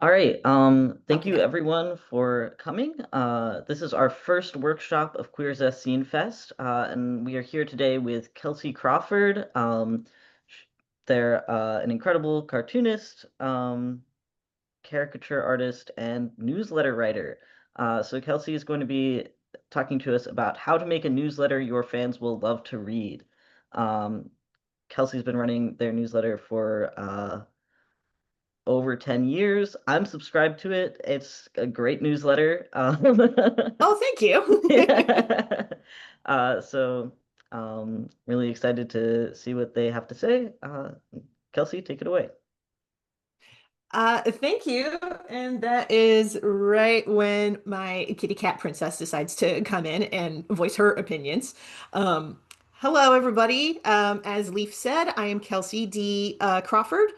All right. Thank you everyone for coming. This is our first workshop of Queers as Scene Fest, and we are here today with Kelsey Crawford. Sh- they're an incredible cartoonist, caricature artist, and newsletter writer. So Kelsey is going to be talking to us about how to make a newsletter your fans will love to read. Um, Kelsey's been running their newsletter for over 10 years. I'm subscribed to it. It's a great newsletter. Oh, thank you. Yeah. So really excited to see what they have to say. Kelsey, take it away. Thank you. And that is right when my kitty cat princess decides to come in and voice her opinions. Um, Hello, everybody. As Leaf said, I am Kelsey D. Crawford,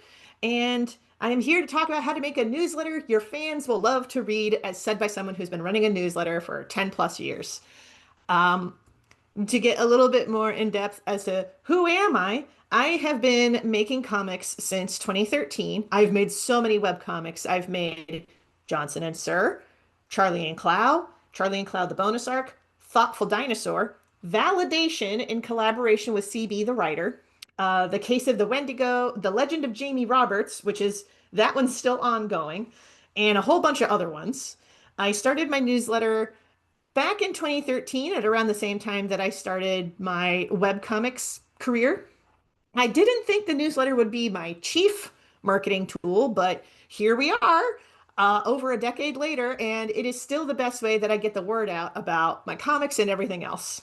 and I am here to talk about how to make a newsletter your fans will love to read, as said by someone who's been running a newsletter for 10 plus years. Um, to get a little bit more in depth as to who am I have been making comics since 2013. I've made so many web comics. I've made Johnson and Sir, Charlie and Cloud the Bonus Arc, Thoughtful Dinosaur, Validation in collaboration with CB the writer, The Case of the Wendigo, The Legend of Jamie Roberts, which is that one's still ongoing, and a whole bunch of other ones. I started my newsletter back in 2013, at around the same time that I started my webcomics career. I didn't think the newsletter would be my chief marketing tool, but here we are, over a decade later, and it is still the best way that I get the word out about my comics and everything else.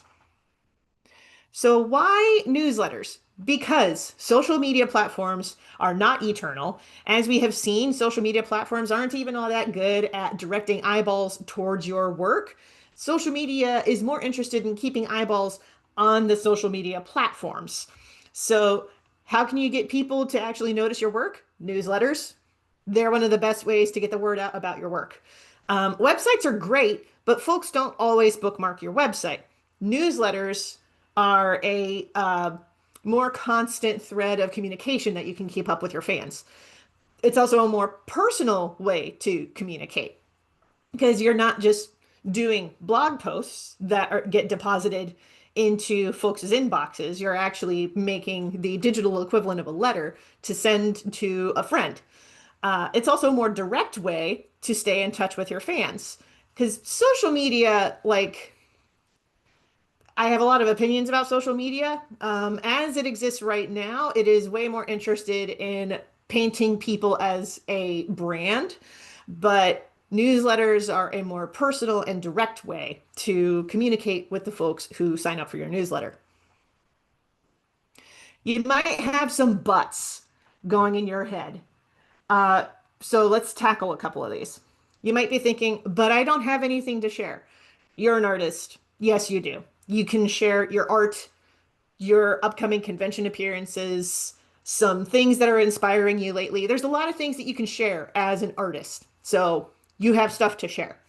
So, why newsletters? Because social media platforms are not eternal. As we have seen, social media platforms aren't even all that good at directing eyeballs towards your work. Social media is more interested in keeping eyeballs on the social media platforms. So, how can you get people to actually notice your work? Newsletters. They're one of the best ways to get the word out about your work. Websites are great, but folks don't always bookmark your website. Newsletters are a more constant thread of communication that you can keep up with your fans. It's also a more personal way to communicate because you're not just doing blog posts that get deposited into folks' inboxes. You're actually making the digital equivalent of a letter to send to a friend. It's also a more direct way to stay in touch with your fans because social media, like, I have a lot of opinions about social media. As it exists right now, it is way more interested in painting people as a brand, but newsletters are a more personal and direct way to communicate with the folks who sign up for your newsletter. You might have some buts going in your head. Uh, so let's tackle a couple of these. You might be thinking, but I don't have anything to share. You're an artist. Yes, you do. You can share your art, your upcoming convention appearances, some things that are inspiring you lately. There's a lot of things that you can share as an artist. So you have stuff to share.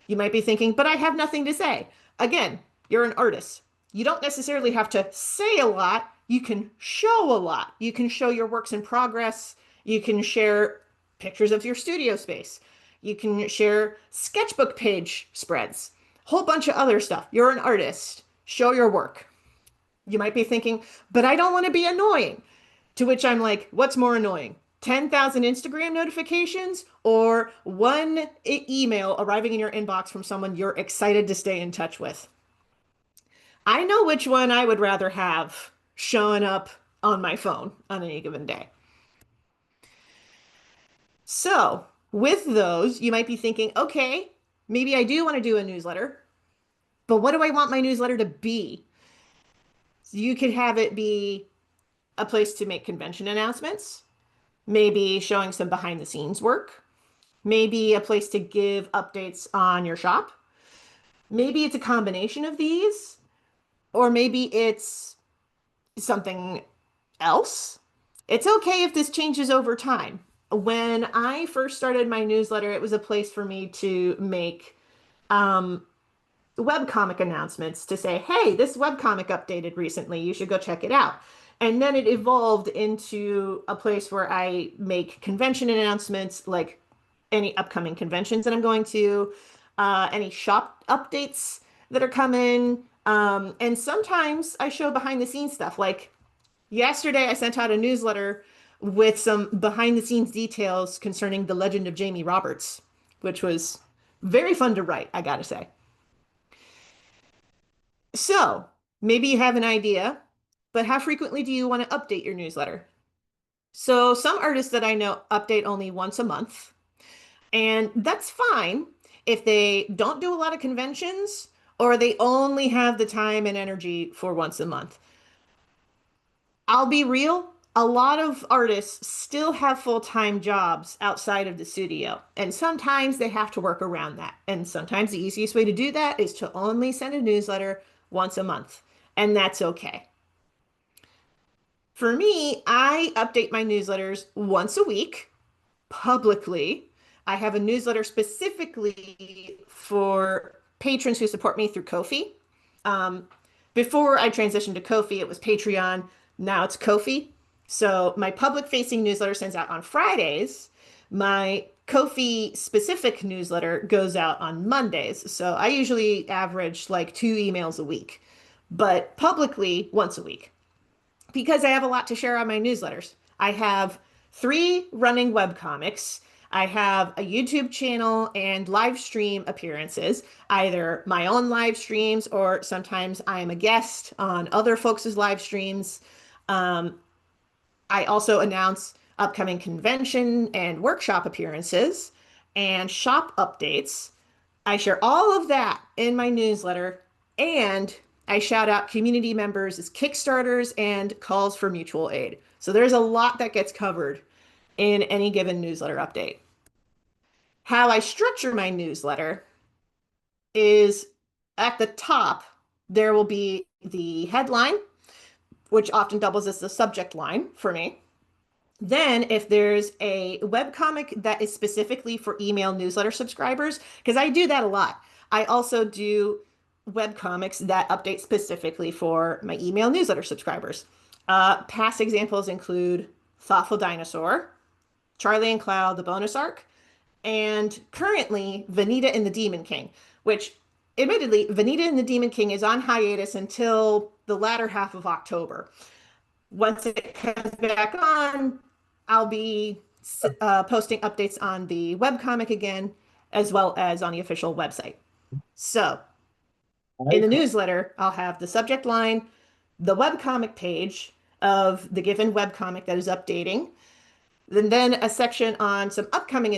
You might be thinking, but I have nothing to say. Again, you're an artist. You don't necessarily have to say a lot. You can show a lot. You can show your works in progress. You can share pictures of your studio space. You can share sketchbook page spreads, a whole bunch of other stuff. You're an artist. Show your work. You might be thinking, but I don't want to be annoying. To which I'm like, what's more annoying? 10,000 Instagram notifications or one email arriving in your inbox from someone you're excited to stay in touch with? I know which one I would rather have showing up on my phone on any given day. So, with those, you might be thinking, okay, maybe I do want to do a newsletter, but what do I want my newsletter to be? So you could have it be a place to make convention announcements, maybe showing some behind the scenes work, maybe a place to give updates on your shop. Maybe it's a combination of these, or maybe it's something else. It's okay if this changes over time. When I first started my newsletter, it was a place for me to make um, webcomic announcements to say, hey, this webcomic updated recently. You should go check it out. And then it evolved into a place where I make convention announcements like any upcoming conventions that I'm going to, any shop updates that are coming. And sometimes I show behind the scenes stuff. Like yesterday, I sent out a newsletter with some behind the scenes details concerning the legend of Jamie Roberts, which was very fun to write, I gotta say. So maybe you have an idea, but how frequently do you want to update your newsletter? So some artists that I know update only once a month, and that's fine if they don't do a lot of conventions or they only have the time and energy for once a month. I'll be real, a lot of artists still have full-time jobs outside of the studio, and sometimes they have to work around that. And sometimes the easiest way to do that is to only send a newsletter once a month, and that's okay. For me, I update my newsletters once a week publicly. I have a newsletter specifically for patrons who support me through Ko-fi. Um, Before I transitioned to Ko-fi, it was Patreon. Now it's Ko-fi. So my public facing newsletter sends out on Fridays. My Ko-fi specific newsletter goes out on Mondays. So I usually average like 2 emails a week, but publicly once a week because I have a lot to share on my newsletters. I have 3 running webcomics. I have a YouTube channel and live stream appearances, either my own live streams or sometimes I am a guest on other folks' live streams. Um, I also announce upcoming convention and workshop appearances and shop updates. I share all of that in my newsletter, and I shout out community members as Kickstarters and calls for mutual aid. So there's a lot that gets covered in any given newsletter update. How I structure my newsletter is at the top, there will be the headline, which often doubles as the subject line for me. Then, if there's a webcomic that is specifically for email newsletter subscribers, because I do that a lot, I also do webcomics that update specifically for my email newsletter subscribers. Past examples include Thoughtful Dinosaur, Charlie and Cloud, the bonus arc, and currently Vanita and the Demon King, which admittedly, Vanita and the Demon King is on hiatus until the latter half of October. Once it comes back on, I'll be posting updates on the webcomic again, as well as on the official website. So in the newsletter, I'll have the subject line, the webcomic page of the given webcomic that is updating, then a section on some upcoming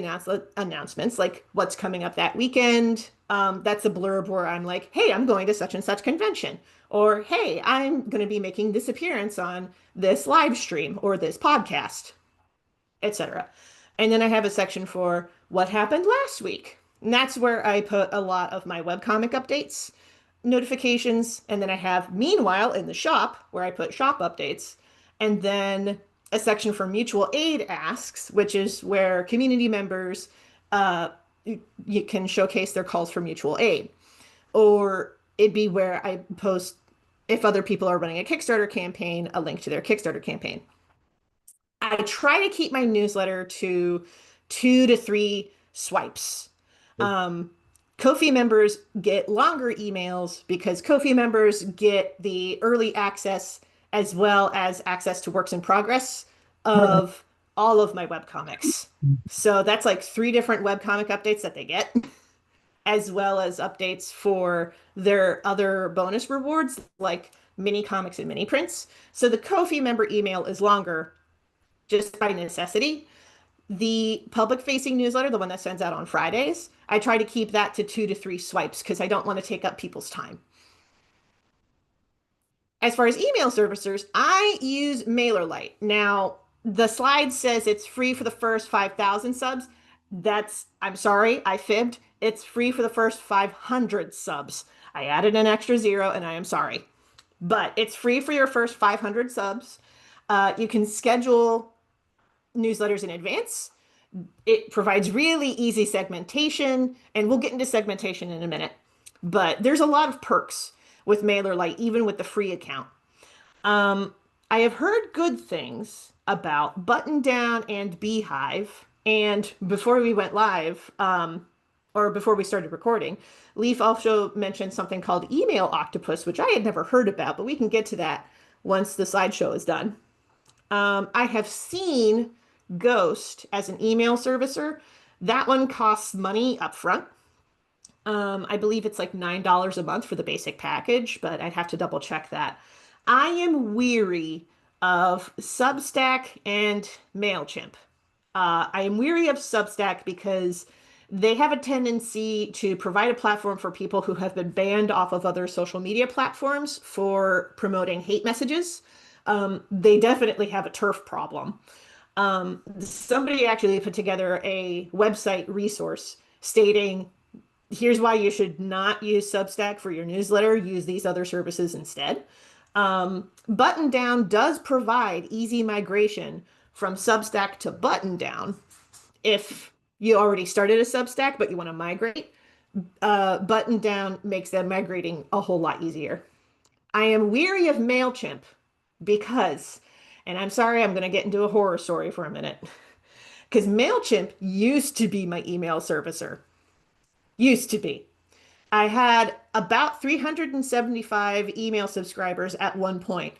announcements, like what's coming up that weekend. That's a blurb where I'm like, hey, I'm going to such and such convention. Or, hey, I'm going to be making this appearance on this live stream or this podcast, etc. And then I have a section for what happened last week. And that's where I put a lot of my webcomic updates, notifications. And then I have, meanwhile, in the shop where I put shop updates. And then a section for mutual aid asks, which is where community members you can showcase their calls for mutual aid. Or it'd be where I post, if other people are running a Kickstarter campaign, a link to their Kickstarter campaign. I try to keep my newsletter to 2 to 3 swipes. Ko-fi members get longer emails because Ko-fi members get the early access as well as access to works in progress of all of my webcomics. So that's like 3 different webcomic updates that they get, as well as updates for their other bonus rewards like mini comics and mini prints. So the Ko-fi member email is longer just by necessity. The public facing newsletter, the one that sends out on Fridays, I try to keep that to 2 to 3 swipes because I don't want to take up people's time. As far as email servicers, I use MailerLite. Now, the slide says it's free for the first 5,000 subs. I'm sorry, I fibbed. It's free for the first 500 subs. I added an extra 0 and I am sorry. But it's free for your first 500 subs. You can schedule newsletters in advance. It provides really easy segmentation, and we'll get into segmentation in a minute. But there's a lot of perks with MailerLite, even with the free account. I have heard good things about Button Down and Beehive, And before we went live, or before we started recording, Leaf also mentioned something called Email Octopus, which I had never heard about, but we can get to that once the slideshow is done. I have seen Ghost as an email servicer. That one costs money up front. I believe it's like $9 a month for the basic package, but I'd have to double check that. I am weary of Substack and MailChimp. I am weary of Substack because they have a tendency to provide a platform for people who have been banned off of other social media platforms for promoting hate messages. They definitely have a turf problem. Somebody actually put together a website resource stating, here's why you should not use Substack for your newsletter, use these other services instead. Button Down does provide easy migration from Substack to Button Down if you already started a Substack but you want to migrate. Button Down makes that migrating a whole lot easier. I am weary of MailChimp because, and I'm sorry, I'm going to get into a horror story for a minute, because MailChimp used to be my email servicer. Used to be. I had about 375 email subscribers at one point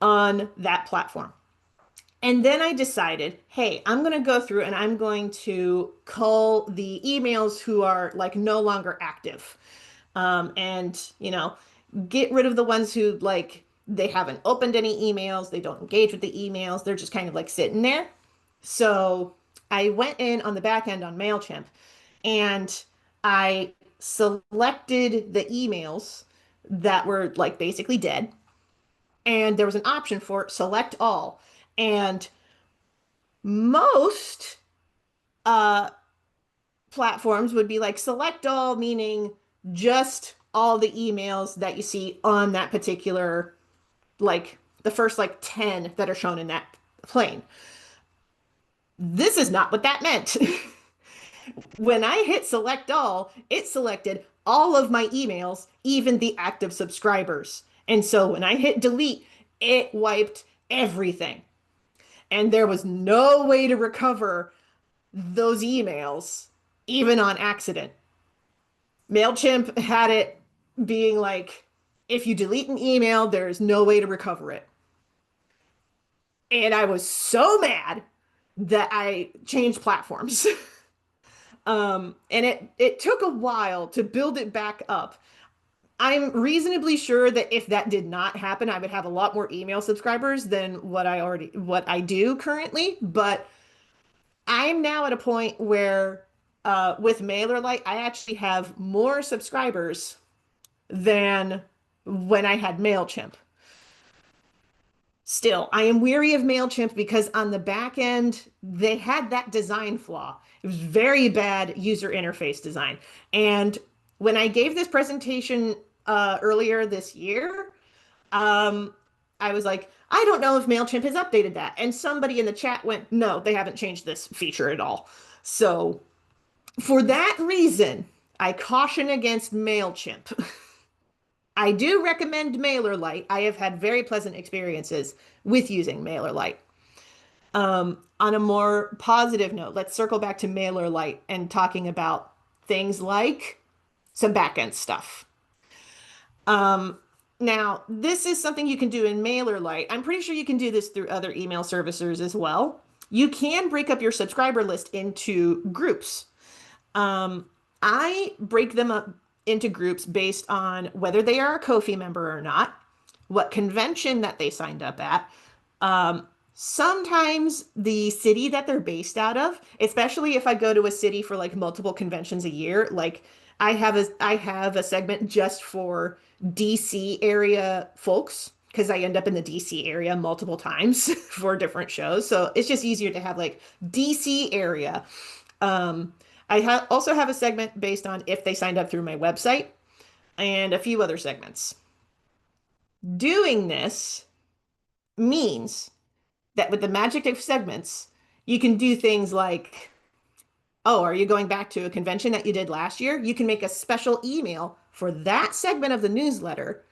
on that platform. And then I decided, hey, I'm going to go through and I'm going to cull the emails who are like no longer active. And, get rid of the ones who like they haven't opened any emails, they don't engage with the emails, they're just kind of like sitting there. So I went in on the back end on MailChimp and I selected the emails that were like basically dead. And there was an option for select all. And most uh, platforms would be like select all, meaning just all the emails that you see on that particular, like the first like 10 that are shown in that plane. This is not what that meant. When I hit select all, it selected all of my emails, even the active subscribers. And so when I hit delete, it wiped everything. And there was no way to recover those emails, even on accident. MailChimp had it being like, if you delete an email, there's no way to recover it. And I was so mad that I changed platforms. And it took a while to build it back up. I'm reasonably sure that if that did not happen, I would have a lot more email subscribers than what I do currently. But I'm now at a point where with MailerLite, I actually have more subscribers than when I had MailChimp. Still, I am weary of MailChimp because on the back end, they had that design flaw. It was very bad user interface design. And when I gave this presentation earlier this year, um, I was like, I don't know if MailChimp has updated that. And somebody in the chat went, no, they haven't changed this feature at all. So for that reason, I caution against MailChimp. I do recommend MailerLite. I have had very pleasant experiences with using MailerLite. On a more positive note, let's circle back to MailerLite and talking about things like some backend stuff. Now, this is something you can do in MailerLite. I'm pretty sure you can do this through other email servicers as well. You can break up your subscriber list into groups. I break them up into groups based on whether they are a Ko-fi member or not, what convention that they signed up at. Sometimes the city that they're based out of, especially if I go to a city for like multiple conventions a year, like I have a segment just for DC area folks because I end up in the DC area multiple times for different shows. So it's just easier to have like DC area. Also have a segment based on if they signed up through my website and a few other segments. Doing this means that with the magic of segments, you can do things like, oh, are you going back to a convention that you did last year? You can make a special email for that segment of the newsletter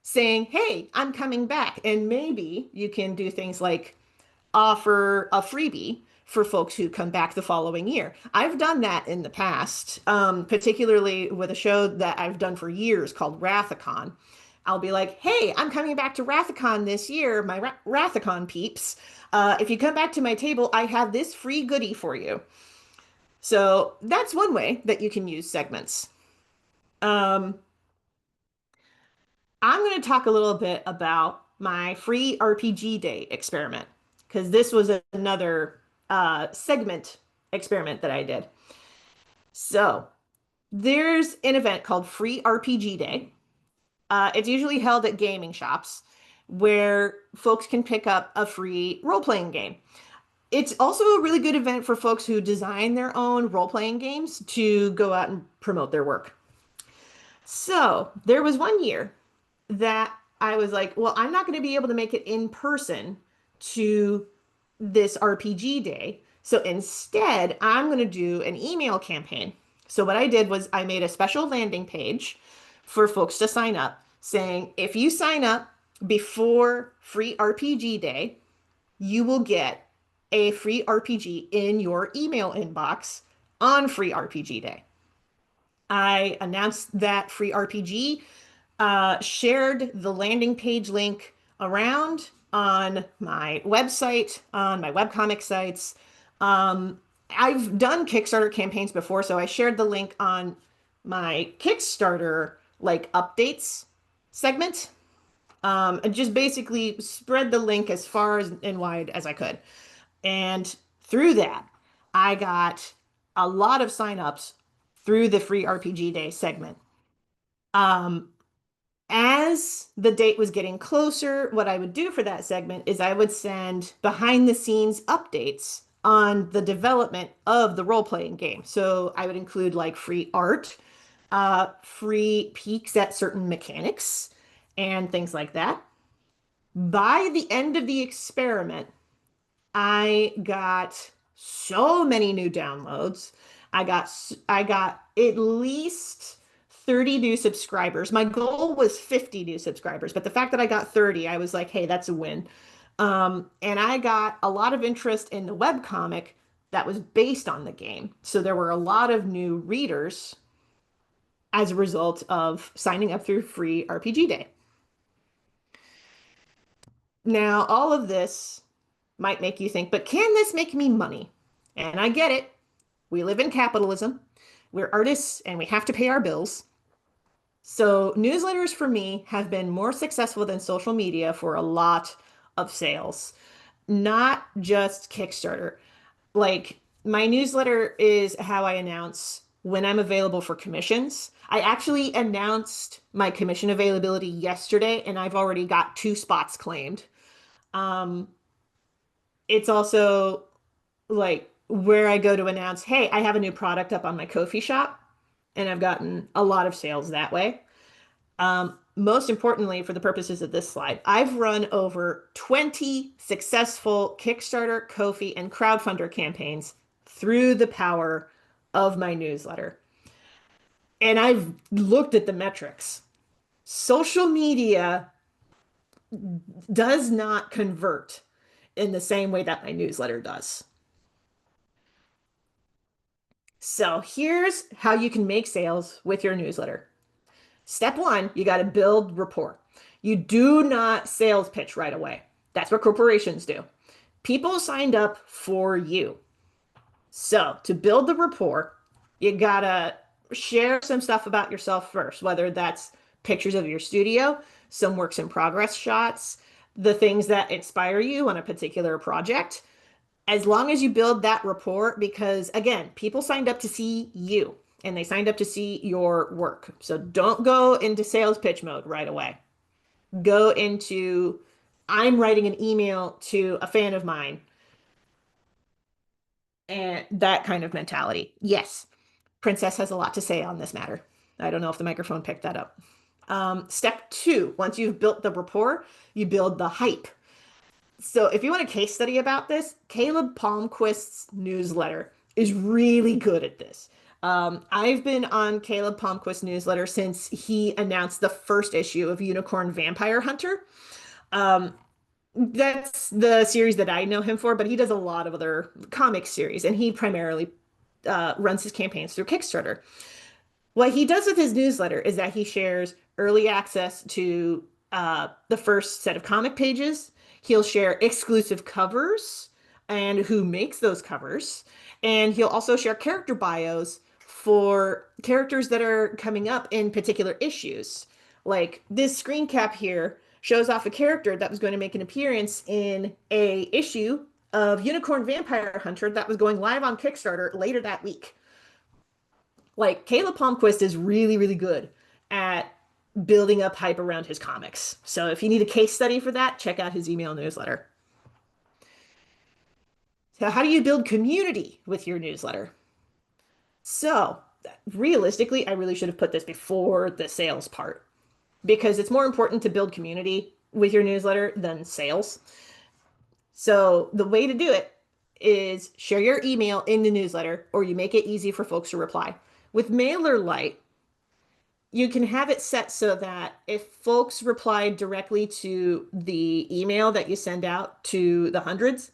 saying, hey, I'm coming back. And maybe you can do things like offer a freebie for folks who come back the following year. I've done that in the past, particularly with a show that I've done for years called Wrathicon. I'll be like, hey, I'm coming back to Wrathicon this year, my Wrathicon peeps. If you come back to my table, I have this free goodie for you. So that's one way that you can use segments. Um, I'm going to talk a little bit about my free RPG Day experiment because this was another segment experiment that I did. So there's an event called Free RPG Day. It's usually held at gaming shops where folks can pick up a free role-playing game. It's also a really good event for folks who design their own role-playing games to go out and promote their work. So there was one year that I was like, well, I'm not going to be able to make it in person to this RPG day. So instead, I'm going to do an email campaign. So what I did was I made a special landing page for folks to sign up saying, if you sign up before free RPG day, you will get a free RPG in your email inbox on free RPG day. I announced that free RPG, shared the landing page link around on my website, on my webcomic sites. I've done Kickstarter campaigns before, so I shared the link on my Kickstarter like updates segment. And just basically spread the link as far as and wide as I could. And through that, I got a lot of signups through the free RPG Day segment. Um, as the date was getting closer, what I would do for that segment is I would send behind the scenes updates on the development of the role playing game. So I would include like free art, free peeks at certain mechanics, and things like that. By the end of the experiment, I got so many new downloads. I got at least 30 new subscribers. My goal was 50 new subscribers, but the fact that I got 30, I was like, hey, that's a win. And I got a lot of interest in the webcomic that was based on the game. So there were a lot of new readers as a result of signing up through free RPG Day. Now, all of this might make you think, but can this make me money? And I get it. We live in capitalism. We're artists and we have to pay our bills. So, newsletters for me have been more successful than social media for a lot of sales, not just Kickstarter. Like, my newsletter is how I announce when I'm available for commissions. I actually announced my commission availability yesterday, and I've already got 2 spots claimed. Um, it's also like where I go to announce, hey, I have a new product up on my Ko-fi shop, and I've gotten a lot of sales that way. Most importantly, for the purposes of this slide, I've run over 20 successful Kickstarter, Ko-fi, and crowdfunder campaigns through the power of my newsletter. And I've looked at the metrics. Social media does not convert in the same way that my newsletter does. So here's how you can make sales with your newsletter. Step one, you got to build rapport. You do not sales pitch right away. That's what corporations do. People signed up for you. So to build the rapport, you got to share some stuff about yourself first, whether that's pictures of your studio, some works in progress shots, the things that inspire you on a particular project. As long as you build that rapport, because again, people signed up to see you and they signed up to see your work. So don't go into sales pitch mode right away. Go into, I'm writing an email to a fan of mine and that kind of mentality. Yes, Princess has a lot to say on this matter. I don't know if the microphone picked that up. Step two, once you've built the rapport, you build the hype. So if you want a case study about this, Caleb Palmquist's newsletter is really good at this. I've been on Caleb Palmquist's newsletter since he announced the first issue of Unicorn Vampire Hunter. Um, That's the series that I know him for, but he does a lot of other comic series, and he primarily runs his campaigns through Kickstarter. What he does with his newsletter is that he shares early access to the first set of comic pages. He'll share exclusive covers and who makes those covers. And he'll also share character bios for characters that are coming up in particular issues. Like this screen cap here shows off a character that was going to make an appearance in a issue of Unicorn Vampire Hunter that was going live on Kickstarter later that week. Like Caleb Palmquist is really, really good at building up hype around his comics. So if you need a case study for that, check out his email newsletter. So how do you build community with your newsletter? So realistically, I really should have put this before the sales part because it's more important to build community with your newsletter than sales. So the way to do it is share your email in the newsletter or you make it easy for folks to reply. With MailerLite, you can have it set so that if folks reply directly to the email that you send out to the hundreds,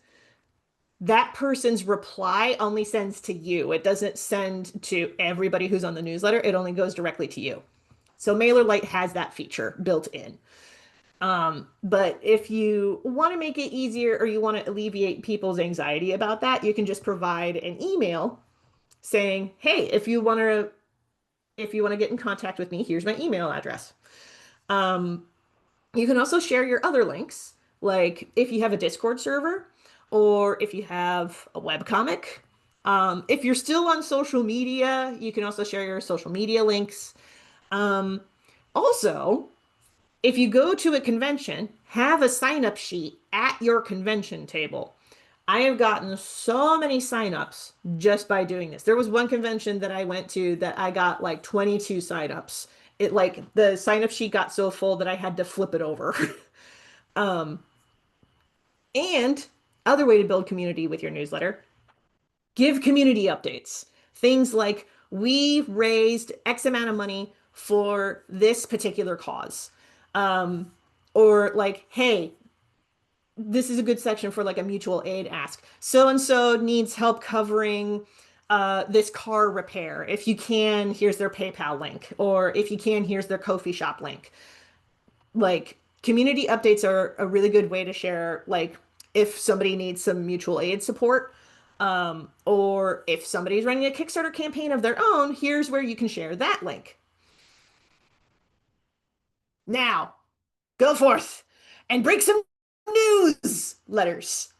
that person's reply only sends to you. It doesn't send to everybody who's on the newsletter. It only goes directly to you. So MailerLite has that feature built in. But if you want to make it easier or you want to alleviate people's anxiety about that, you can just provide an email saying, "Hey, if you want to get in contact with me, here's my email address." Um, you can also share your other links, like if you have a Discord server or if you have a webcomic. If you're still on social media, you can also share your social media links. Um, Also, if you go to a convention, have a sign up sheet at your convention table. I have gotten so many signups just by doing this. There was one convention that I went to that I got like 22 signups. It like the sign up sheet got so full that I had to flip it over. Um, and other way to build community with your newsletter, give community updates. Things like we raised X amount of money for this particular cause. Um, or like, hey, this is a good section for like a mutual aid ask. So and so needs help covering this car repair. If you can, here's their PayPal link, or if you can, here's their Ko-fi shop link. Like community updates are a really good way to share, like if somebody needs some mutual aid support, or if somebody's running a Kickstarter campaign of their own, here's where you can share that link. Now, go forth and break some news letters.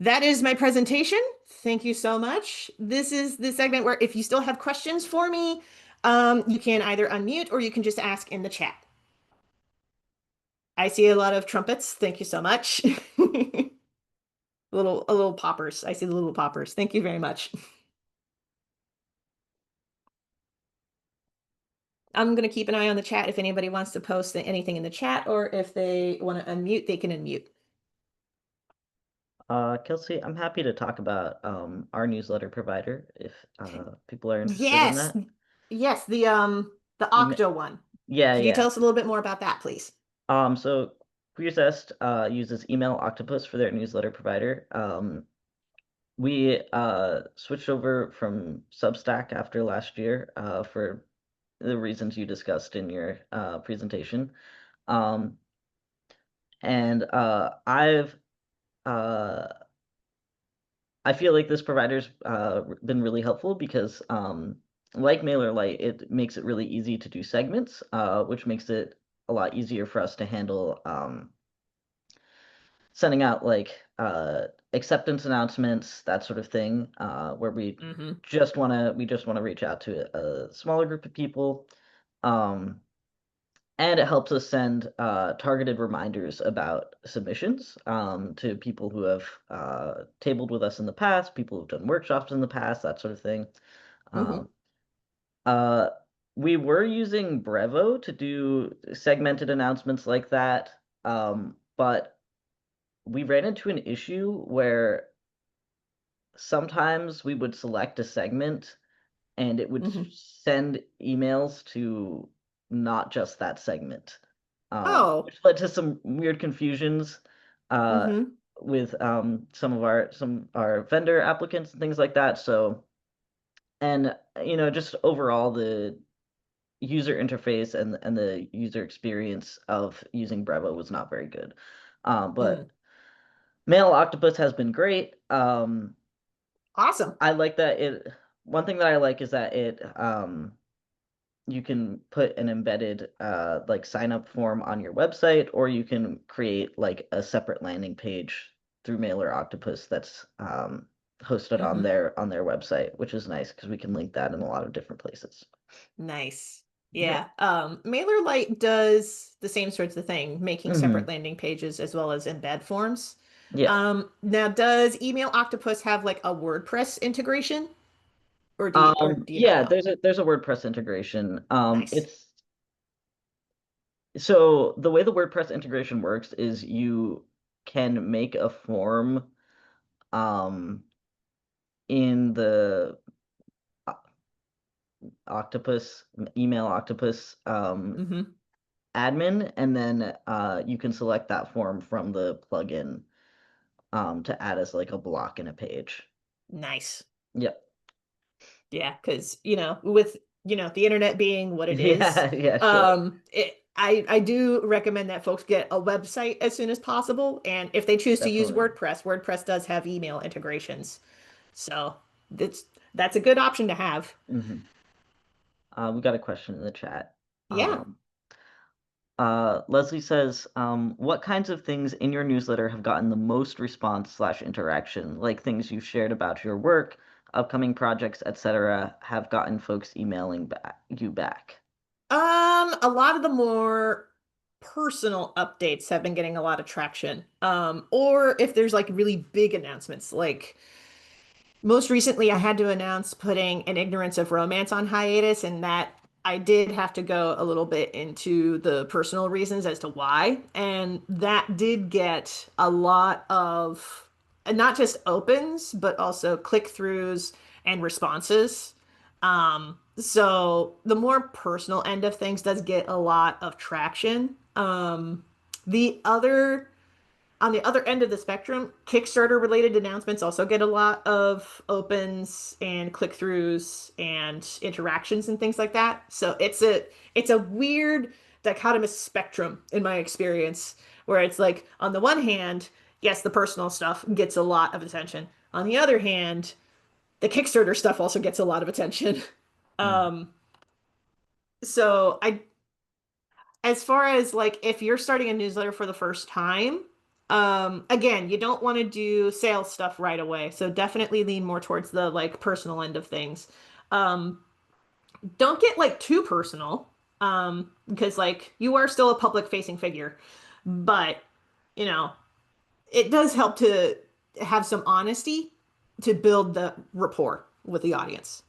That is my presentation. Thank you so much. This is the segment where if you still have questions for me, you can either unmute or you can just ask in the chat. I see a lot of trumpets. Thank you so much. A little poppers. I see the little poppers. Thank you very much. I'm going to keep an eye on the chat if anybody wants to post anything in the chat, or if they want to unmute, they can unmute. Kelsey, I'm happy to talk about our newsletter provider if people are interested in Yes. that. Yes, the You may- Octo one. yeah, Could you tell yeah. us a little bit more about that, please? So Queer Zest uses Email Octopus for their newsletter provider. We switched over from Substack after last year for the reasons you discussed in your presentation. Um, and uh, I feel like this provider's been really helpful because, like MailerLite, it makes it really easy to do segments, which makes it a lot easier for us to handle sending out like acceptance announcements, that sort of thing, where Mm-hmm. we just want to reach out to a smaller group of people. Um, and it helps us send targeted reminders about submissions to people who have tabled with us in the past, people who've done workshops in the past, that sort of thing. Mm-hmm. Um, uh, we were using Brevo to do segmented announcements like that, but we ran into an issue where sometimes we would select a segment and it would Mm-hmm. send emails to not just that segment, Oh, which led to some weird confusions. uh, Mm-hmm. with some of our vendor applicants and things like that. So, and just overall the user interface and the user experience of using Brevo was not very good. But Mm. Mail Octopus has been great. Awesome. I like that it. One thing that I like is that you can put an embedded like sign up form on your website, or you can create like a separate landing page through Mailer Octopus that's hosted on Mm-hmm. their website, which is nice because we can link that in a lot of different places. Nice. Yeah. Yeah. MailerLite does the same sorts of thing, making separate Hmm. landing pages as well as embed forms. Yeah. Now does Email Octopus have like a WordPress integration? Or do you not Yeah, know? there's a WordPress integration. Nice. It's so the way the WordPress integration works is you can make a form um in the Octopus, email Octopus Mm-hmm. admin, and then you can select that form from the plugin to add as like a block in a page. Nice. Yep. Yeah, because with the internet being what it is, Yeah, yeah, sure. I do recommend that folks get a website as soon as possible, and if they choose to use Definitely. WordPress does have email integrations, so that's that's a good option to have. Hmm. We got a question in the chat. Yeah. Um, Leslie says, what kinds of things in your newsletter have gotten the most response slash interaction, like things you've shared about your work, upcoming projects, etc., have gotten folks emailing you back? A lot of the more personal updates have been getting a lot of traction. Or if there's like really big announcements, like most recently, I had to announce putting An Ignorance of Romance on hiatus, and that I did have to go a little bit into the personal reasons as to why. And that did get a lot of not just opens, but also click-throughs and responses. So the more personal end of things does get a lot of traction. The other on the other end of the spectrum, Kickstarter related announcements also get a lot of opens and click-throughs and interactions and things like that. So it's a weird dichotomous spectrum in my experience where it's like on the one hand, yes, the personal stuff gets a lot of attention. On the other hand, the Kickstarter stuff also gets a lot of attention. Mm. Um, so I as far as like if you're starting a newsletter for the first time, again, you don't want to do sales stuff right away. So definitely lean more towards the like personal end of things. Um, don't get like too personal, because like you are still a public facing figure, but you know, it does help to have some honesty to build the rapport with the audience.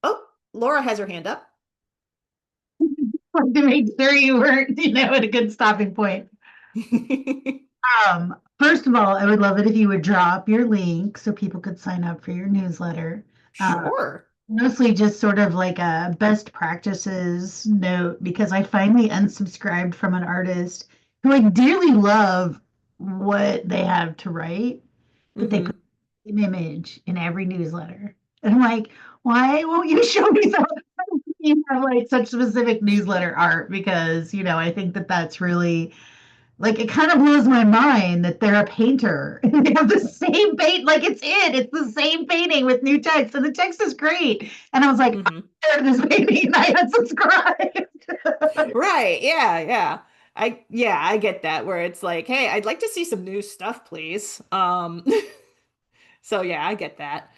Oh, Laura has her hand up. Like to make sure you were, at a good stopping point. First of all, I would love it if you would drop your link so people could sign up for your newsletter. Sure. Mostly just sort of like a best practices note because I finally unsubscribed from an artist who I dearly love what they have to write, but they put Hmm. an image in every newsletter. And I'm like, why won't you show me some you have like such specific newsletter art? Because, I think that that's really like it kind of blows my mind that they're a painter and they have the same paint, like it's the same painting with new text, and the text is great. And I was like, Hmm. I'm tired of this painting, and I unsubscribed. Right. Yeah. Yeah. I get that where it's like, hey, I'd like to see some new stuff, please. So yeah, I get that.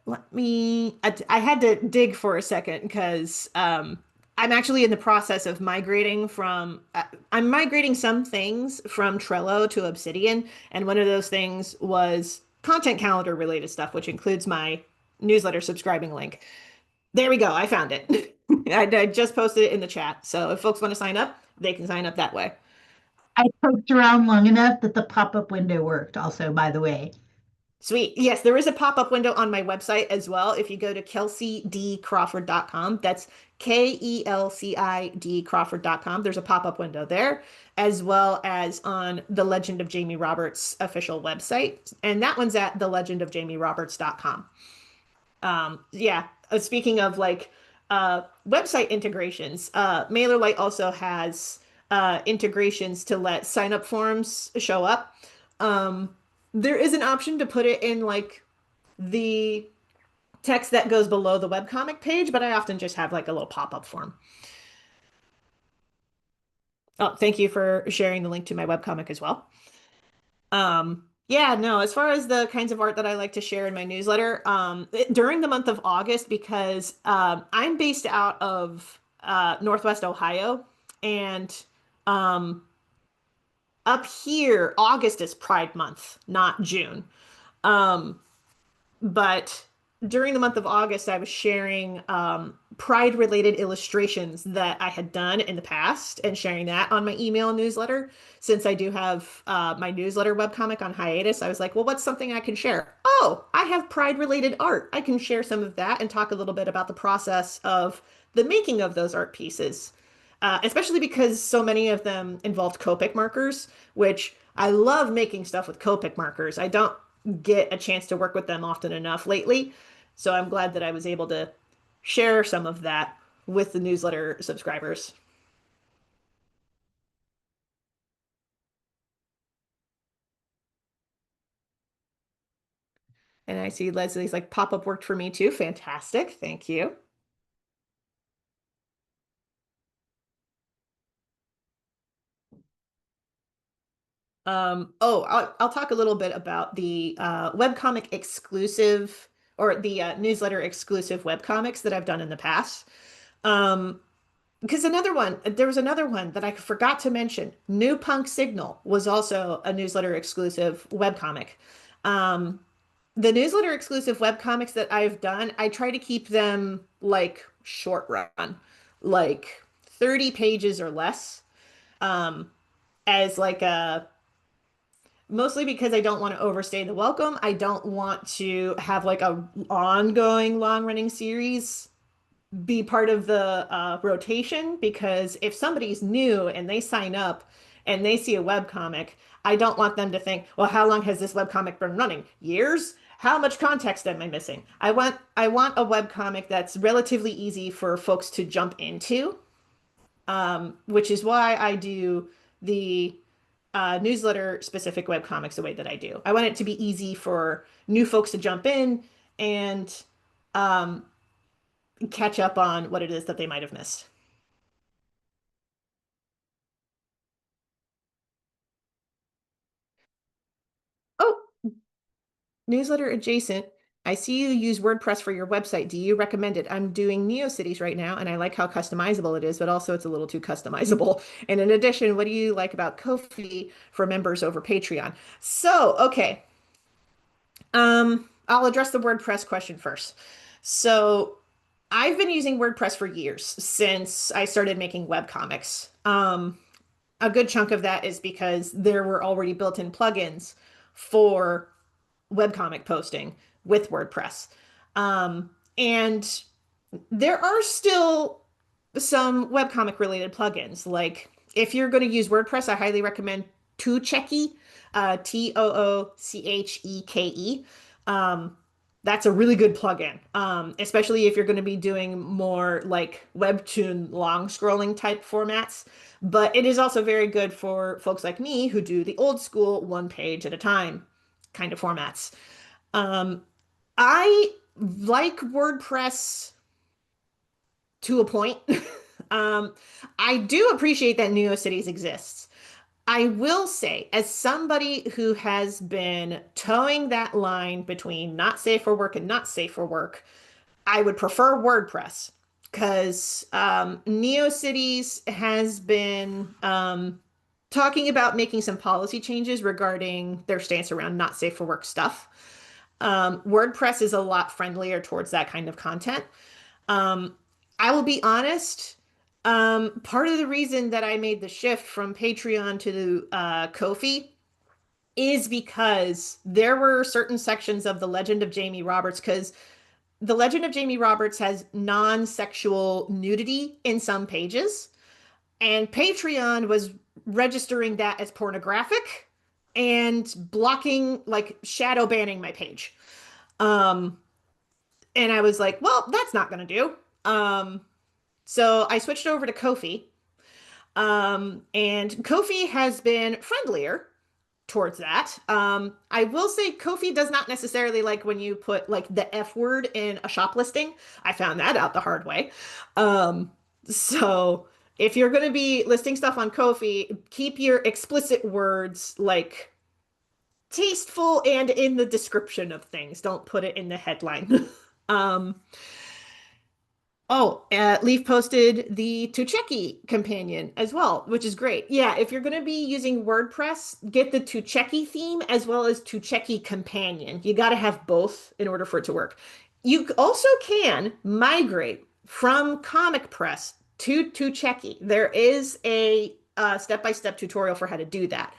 I had to dig for a second because I'm actually in the process of migrating I'm migrating some things from Trello to Obsidian, and one of those things was content calendar related stuff, which includes my newsletter subscribing link. There we go. I found it. I just posted it in the chat. So if folks want to sign up, they can sign up that way. I poked around long enough that the pop-up window worked also, by the way. Sweet. Yes, there is a pop-up window on my website as well. If you go to kelseydcrawford.com, that's KELCID Crawford.com. There's a pop-up window there, as well as on the Legend of Jamie Roberts official website. And that one's at thelegendofjamieroberts.com. Yeah, speaking of like website integrations, MailerLite also has integrations to let sign up forms show up. Um, there is an option to put it in like the text that goes below the webcomic page, but I often just have like a little pop-up form. Oh, thank you for sharing the link to my webcomic as well. Yeah, no, as far as the kinds of art that I like to share in my newsletter, during the month of August, because I'm based out of Northwest Ohio, and um, up here, August is Pride Month, not June. Um, but during the month of August, I was sharing Pride related illustrations that I had done in the past and sharing that on my email newsletter. Since I do have my newsletter webcomic on hiatus, I was like, well, what's something I can share? Oh, I have Pride related art. I can share some of that and talk a little bit about the process of the making of those art pieces. Especially because so many of them involved Copic markers, which I love making stuff with Copic markers. I don't get a chance to work with them often enough lately. So I'm glad that I was able to share some of that with the newsletter subscribers. And I see Leslie's like pop-up worked for me too. Fantastic. Thank you. I'll talk a little bit about the webcomic exclusive or the newsletter exclusive webcomics that I've done in the past. Um, Because there was another one that I forgot to mention. New Punk Signal was also a newsletter exclusive webcomic. Um, the newsletter exclusive webcomics that I've done, I try to keep them like short run, like 30 pages or less, um, as like a mostly because I don't want to overstay the welcome. I don't want to have like a ongoing long running series be part of the rotation because if somebody's new and they sign up and they see a web comic, I don't want them to think, well, how long has this web comic been running? Years? How much context am I missing? I want a web comic that's relatively easy for folks to jump into, which is why I do the newsletter specific web comics the way that I do. I want it to be easy for new folks to jump in and um, catch up on what it is that they might have missed. Oh, newsletter adjacent. I see you use WordPress for your website. Do you recommend it? I'm doing NeoCities right now, and I like how customizable it is, but also it's a little too customizable. And in addition, what do you like about Ko-fi for members over Patreon? So, okay. I'll address the WordPress question first. So, I've been using WordPress for years since I started making webcomics. A good chunk of that is because there were already built-in plugins for webcomic posting with WordPress. And there are still some webcomic related plugins. Like if you're going to use WordPress, I highly recommend Toocheke, Toocheke. Um, that's a really good plugin, especially if you're going to be doing more like Webtoon long scrolling type formats. But it is also very good for folks like me who do the old school one page at a time kind of formats. Um, I like WordPress to a point. um, I do appreciate that NeoCities exists. I will say, as somebody who has been towing that line between not safe for work and not safe for work, I would prefer WordPress because NeoCities has been talking about making some policy changes regarding their stance around not safe for work stuff. WordPress is a lot friendlier towards that kind of content. Um, I will be honest. Part of the reason that I made the shift from Patreon to Ko-fi is because there were certain sections of The Legend of Jamie Roberts, because The Legend of Jamie Roberts has non-sexual nudity in some pages, and Patreon was registering that as pornographic and blocking, like shadow banning my page. Um, and I was like, well, that's not gonna do. So I switched over to Ko-fi. And Ko-fi has been friendlier towards that. I will say Ko-fi does not necessarily like when you put like the F word in a shop listing. I found that out the hard way. So if you're going to be listing stuff on Ko-fi, keep your explicit words like tasteful and in the description of things. Don't put it in the headline. um, Leaf posted the Tucheki companion as well, which is great. Yeah, if you're going to be using WordPress, get the Tucheki theme as well as Tucheki companion. You got to have both in order for it to work. You also can migrate from Comic Press to Tucheki. There is a step-by-step tutorial for how to do that.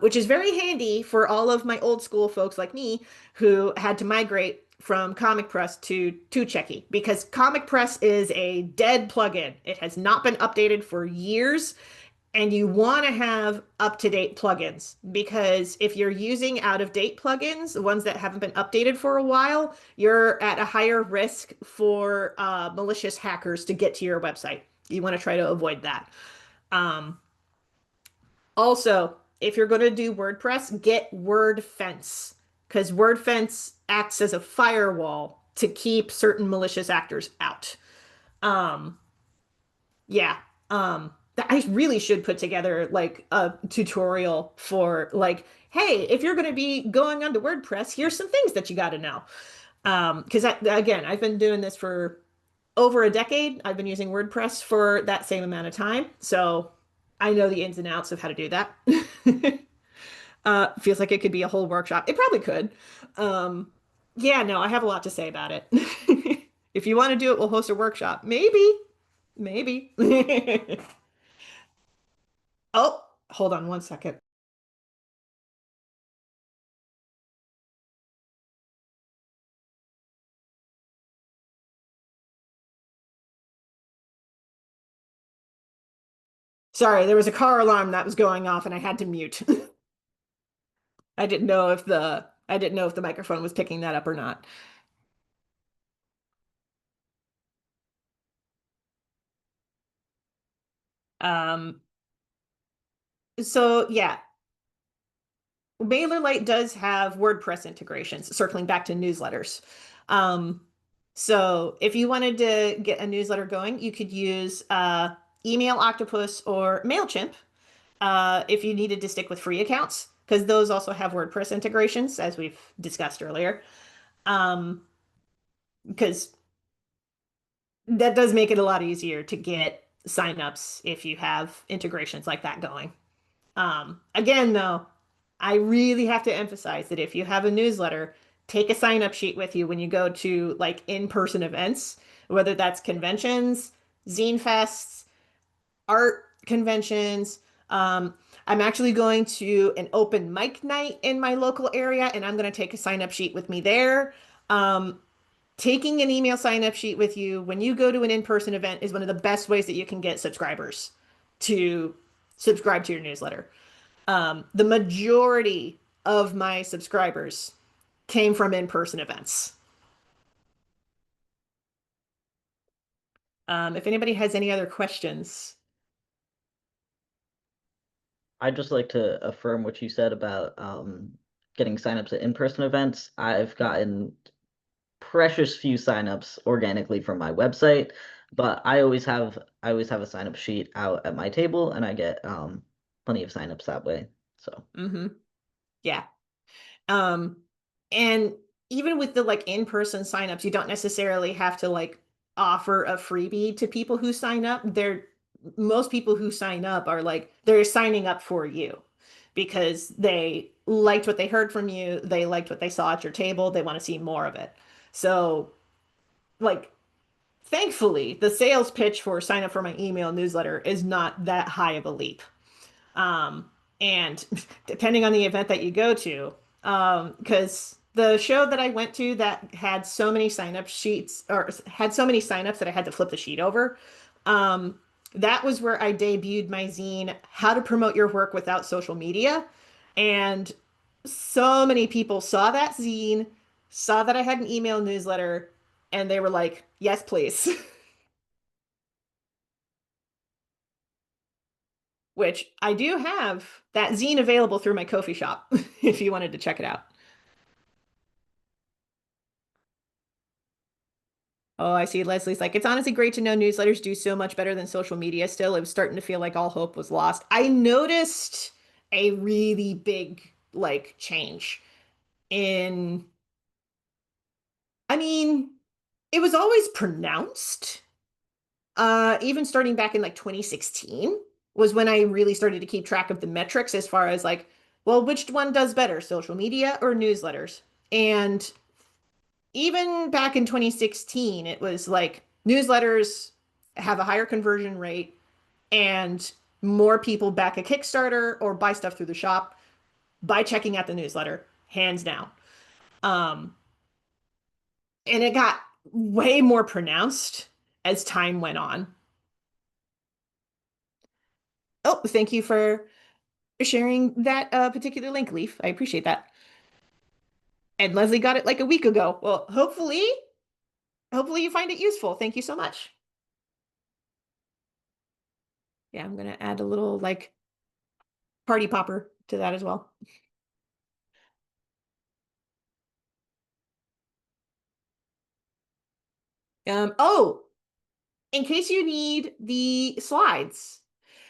Which is very handy for all of my old school folks like me who had to migrate from Comic Press to Tucheki, because Comic Press is a dead plugin. It has not been updated for years, and you want to have up-to-date plugins, because if you're using out-of-date plugins, the ones that haven't been updated for a while, you're at a higher risk for malicious hackers to get to your website. You want to try to avoid that. Um, Also, if you're going to do WordPress, get WordFence, because WordFence acts as a firewall to keep certain malicious actors out. Um, yeah. I really should put together like a tutorial for like, hey, if you're going to be going onto WordPress, here's some things that you got to know. Because again, I've been doing this for over a decade. I've been using WordPress for that same amount of time. So I know the ins and outs of how to do that. Feels like it could be a whole workshop. It probably could. Um, yeah, no, I have a lot to say about it. If you want to do it, we'll host a workshop. Maybe, maybe. Oh, hold on one second. Sorry, there was a car alarm that was going off and I had to mute. I didn't know if the microphone was picking that up or not. Um, so yeah, MailerLite does have WordPress integrations, circling back to newsletters. Um, so if you wanted to get a newsletter going, you could use Email Octopus or MailChimp if you needed to stick with free accounts, because those also have WordPress integrations, as we've discussed earlier. Um, because that does make it a lot easier to get signups if you have integrations like that going. Again, though, I really have to emphasize that if you have a newsletter, take a sign up sheet with you when you go to like in-person events, whether that's conventions, zine fests, art conventions. Um, I'm actually going to an open mic night in my local area, and I'm going to take a sign up sheet with me there. Um, Taking an email sign up sheet with you when you go to an in-person event is one of the best ways that you can get subscribers to subscribe to your newsletter. The majority of my subscribers came from in-person events. If anybody has any other questions. I'd just like to affirm what you said about getting signups at in-person events. I've gotten precious few signups organically from my website, but I always have a sign up sheet out at my table, and I get plenty of signups that way. So Yeah. Um, and even with the like in-person signups, you don't necessarily have to like offer a freebie to people who sign up. Most people who sign up are like they're signing up for you because they liked what they heard from you, they liked what they saw at your table, they want to see more of it. So, like, thankfully, the sales pitch for sign up for my email newsletter is not that high of a leap. Um, And depending on the event that you go to, because the show that I went to that had so many sign-up sheets or had so many sign-ups that I had to flip the sheet over, um, that was where I debuted my zine, How to Promote Your Work Without Social Media. And so many people saw that zine, saw that I had an email newsletter, and they were like, yes, please. Which I do have that zine available through my Ko-fi shop if you wanted to check it out. Oh, I see. Leslie's like, it's honestly great to know newsletters do so much better than social media still. It was starting to feel like all hope was lost. I noticed a really big like change in, I mean, it was always pronounced. Even starting back in like 2016 was when I really started to keep track of the metrics as far as like, well, which one does better, social media or newsletters? And even back in 2016, it was like newsletters have a higher conversion rate and more people back a Kickstarter or buy stuff through the shop by checking out the newsletter, hands down. Um, and it got way more pronounced as time went on. Oh, thank you for sharing that particular link, Leaf. I appreciate that. And Leslie got it like a week ago. Well, hopefully you find it useful. Thank you so much. Yeah, I'm gonna add a little like party popper to that as well. Oh, in case you need the slides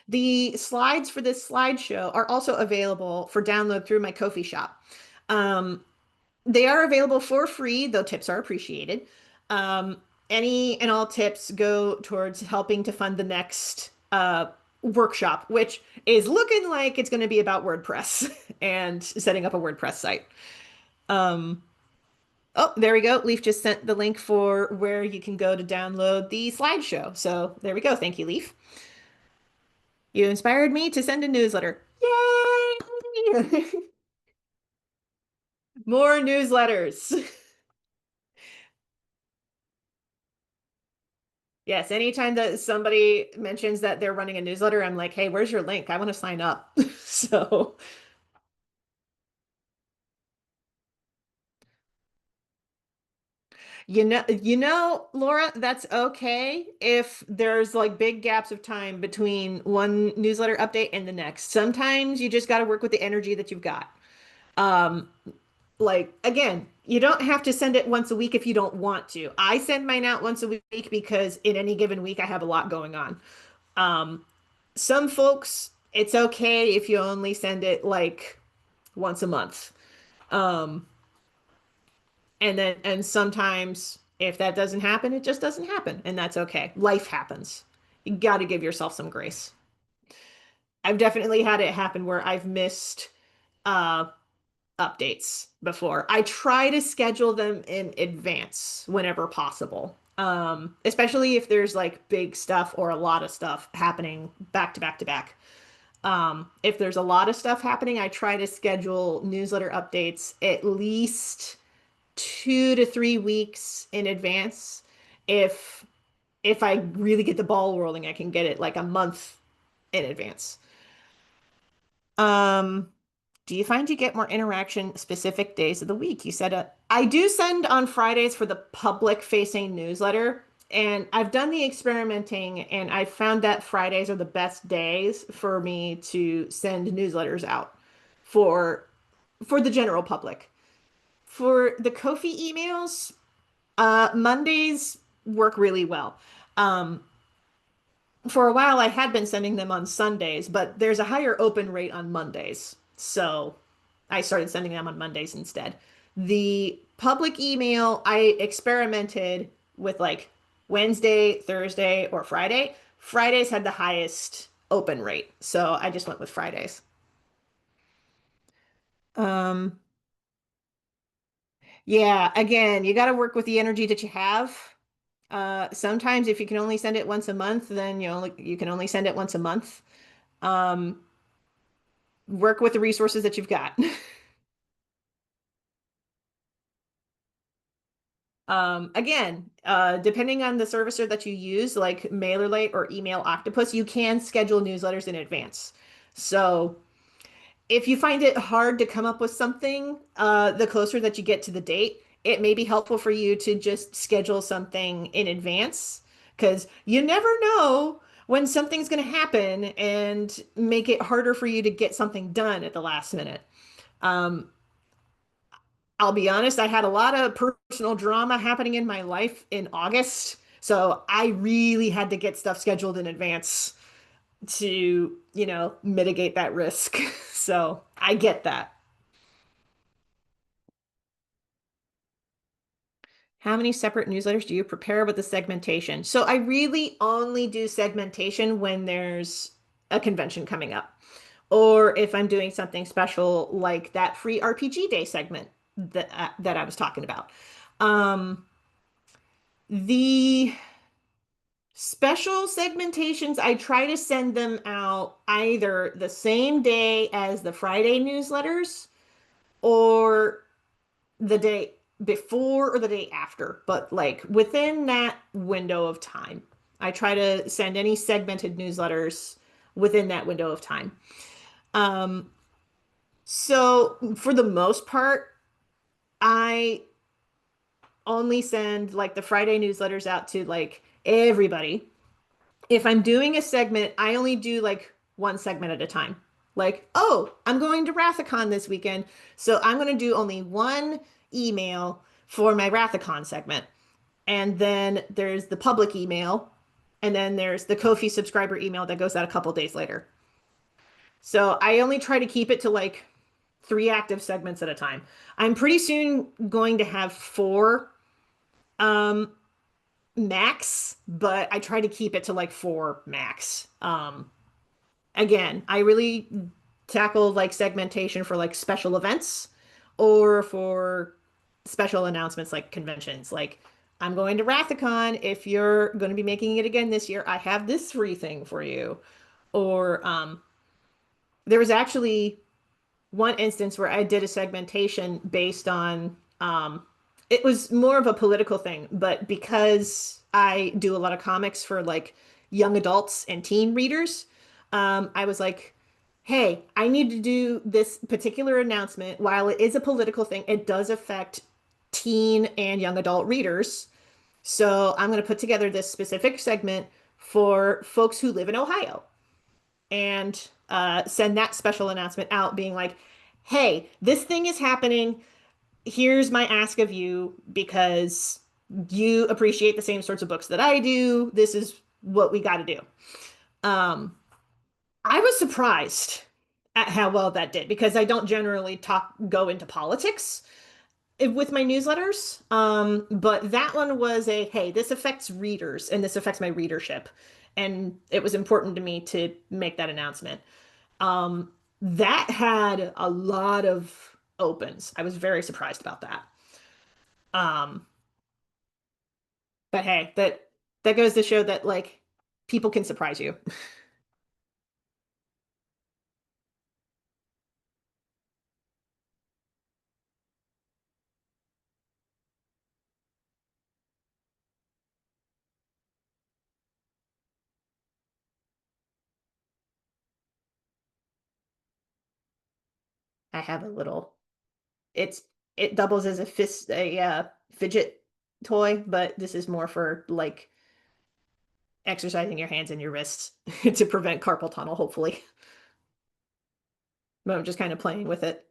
for this slideshow are also available for download through my Ko-fi shop. Um, they are available for free, though tips are appreciated. Um, any and all tips go towards helping to fund the next workshop, which is looking like it's going to be about WordPress and setting up a WordPress site. Um, Oh, there we go. Leaf just sent the link for where you can go to download the slideshow. So there we go. Thank you, Leaf. You inspired me to send a newsletter. Yay! More newsletters. Yes, anytime that somebody mentions that they're running a newsletter, I'm like, hey, where's your link? I want to sign up. So, Laura, that's okay if there's like big gaps of time between one newsletter update and the next. Sometimes you just got to work with the energy that you've got. Um, like again, you don't have to send it once a week if you don't want to. I send mine out once a week because in any given week I have a lot going on. Um, some folks, it's okay if you only send it like once a month. Um, and sometimes if that doesn't happen, it just doesn't happen, and that's okay. Life happens. You got to give yourself some grace. I've definitely had it happen where I've missed uh updates before. I try to schedule them in advance whenever possible. Especially if there's like big stuff or a lot of stuff happening back to back to back. If there's a lot of stuff happening, I try to schedule newsletter updates at least 2 to 3 weeks in advance. If if I really get the ball rolling, I can get it like a month in advance. Um, do you find you get more interaction specific days of the week? You said I do send on Fridays for the public facing newsletter, and I've done the experimenting and I found that Fridays are the best days for me to send newsletters out for for the general public. For the Kofi emails, Mondays work really well. Um, for a while, I had been sending them on Sundays, but there's a higher open rate on Mondays. So I started sending them on Mondays instead. The public email, I experimented with like Wednesday, Thursday, or Friday. Fridays had the highest open rate. So I just went with Fridays. Um, yeah, again, you got to work with the energy that you have. Sometimes if you can only send it once a month, then you can only send it once a month. Um, work with the resources that you've got. Again, depending on the servicer that you use, like MailerLite or Email Octopus, you can schedule newsletters in advance. So if you find it hard to come up with something, the closer that you get to the date, it may be helpful for you to just schedule something in advance because you never know when something's going to happen and make it harder for you to get something done at the last minute. Um, I'll be honest, I had a lot of personal drama happening in my life in August. So I really had to get stuff scheduled in advance to, mitigate that risk. So I get that. How many separate newsletters do you prepare with the segmentation? So I really only do segmentation when there's a convention coming up, or if I'm doing something special like that free RPG Day segment that I was talking about. Um, the special segmentations, I try to send them out either the same day as the Friday newsletters or the day before or the day after, but like within that window of time. I try to send any segmented newsletters within that window of time. Um, so for the most part, I only send like the Friday newsletters out to like everybody. If I'm doing a segment, I only do like one segment at a time. Like, oh, I'm going to Rathacon this weekend, so I'm going to do only one email for my Rathacon segment. And then there's the public email, and then there's the Ko-fi subscriber email that goes out a couple days later. So I only try to keep it to like 3 active segments at a time. I'm pretty soon going to have 4 um max, but I try to keep it to like 4 max. Again, I really tackle like segmentation for like special events or for special announcements like conventions. Like, I'm going to Rathacon. If you're going to be making it again this year, I have this free thing for you. Or there was actually one instance where I did a segmentation based on it was more of a political thing, but because I do a lot of comics for like young adults and teen readers, I was like, hey, I need to do this particular announcement. While it is a political thing, it does affect teen and young adult readers. So I'm going to put together this specific segment for folks who live in Ohio and send that special announcement out being like, hey, this thing is happening. Here's my ask of you because you appreciate the same sorts of books that I do. This is what we got to do. Um, I was surprised at how well that did because I don't generally go into politics with my newsletters. But that one was a, hey, this affects readers and this affects my readership. And it was important to me to make that announcement. That had a lot of opens. I was very surprised about that. Um, but hey, that goes to show that like people can surprise you. I have a little. It's it doubles as a fidget toy, but this is more for like exercising your hands and your wrists to prevent carpal tunnel, hopefully. But I'm just kind of playing with it.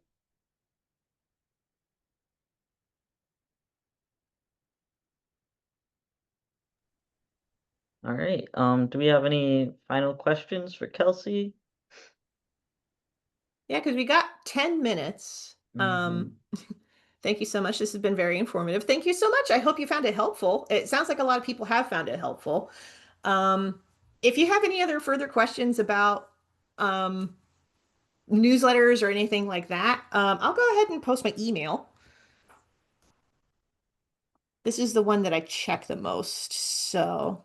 All right. Do we have any final questions for Kelsey? Yeah, because we got 10 minutes. Mhm. Thank you so much. This has been very informative. Thank you so much. I hope you found it helpful. It sounds like a lot of people have found it helpful. Um, if you have any other further questions about um, newsletters or anything like that, I'll go ahead and post my email. This is the one that I check the most. So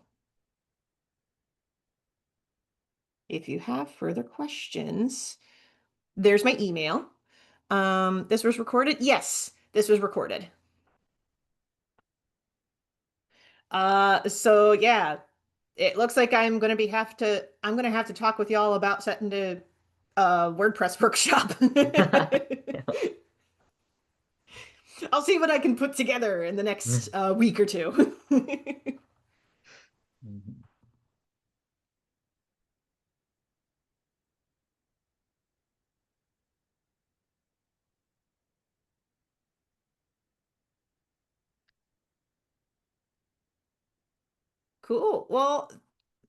if you have further questions, There's my email. This was recorded? Yes, this was recorded. So yeah, it looks like I'm gonna have to talk with y'all about setting the WordPress workshop. Yeah. I'll see what I can put together in the next week or two. Mhm. Cool. Well,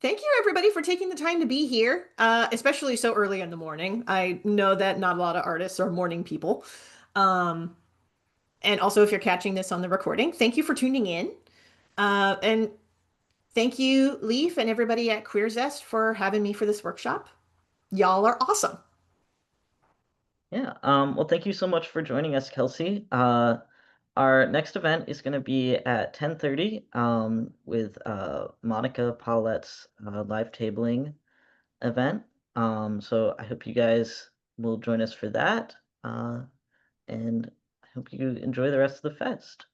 thank you everybody for taking the time to be here, especially so early in the morning. I know that not a lot of artists are morning people. Um, and also, if you're catching this on the recording, thank you for tuning in. And thank you, Leaf, and everybody at QueerZest for having me for this workshop. Y'all are awesome. Yeah. Well, thank you so much for joining us, Kelsey. Our next event is going to be at 10:30 with Monica Paulette's live tabling event. So I hope you guys will join us for that. And I hope you enjoy the rest of the fest.